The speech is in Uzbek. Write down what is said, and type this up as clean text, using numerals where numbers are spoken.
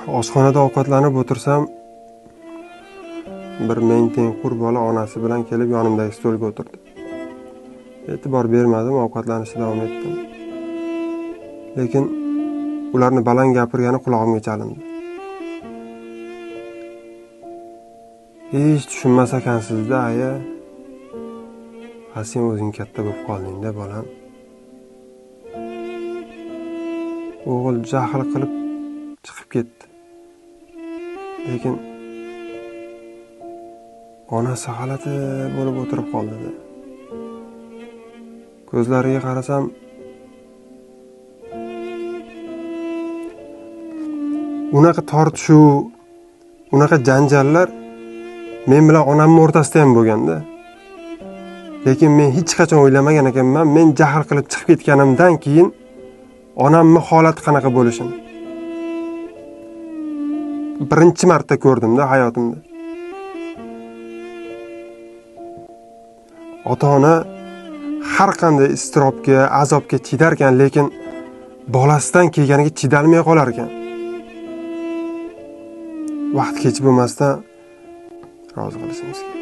Oshxonada ovqatlanib o'tirsam, bir men tengqur bola onasi bilan kelib yonimdagi stolga o'tirdi. E'tibor bermadim, ovqatlanishda davom etdim. Lekin ularni baland gapirgani qulog'imga chalindi. Hech tushunmas ekansizda, aya. Sen o'zing katta bo'lib qolding-da, bolam. O'g'il jahl qilib chiqib ketdi. Lekin onasi g'alati bo'lib o'tirib qoldi-da. Ko'zlariga qarasam, unaqa tortishuv, unaqa janjallar men bilan onamning o'rtasida ham bo'lganda. Lekin men hech qachon o'ylamagan ekanman, men jahl qilib chiqib ketganimdan keyin onamning holati qanaqa bo'lishini. Birinchi marta ko'rdim-da hayotimda. Ota-ona har qanday iztirobga, azobga chidarkan, lekin bolasidan kelganiga chidalmay qolar ekan. Vaqt kech bo'lmasdan rozi qilishimiz kerak.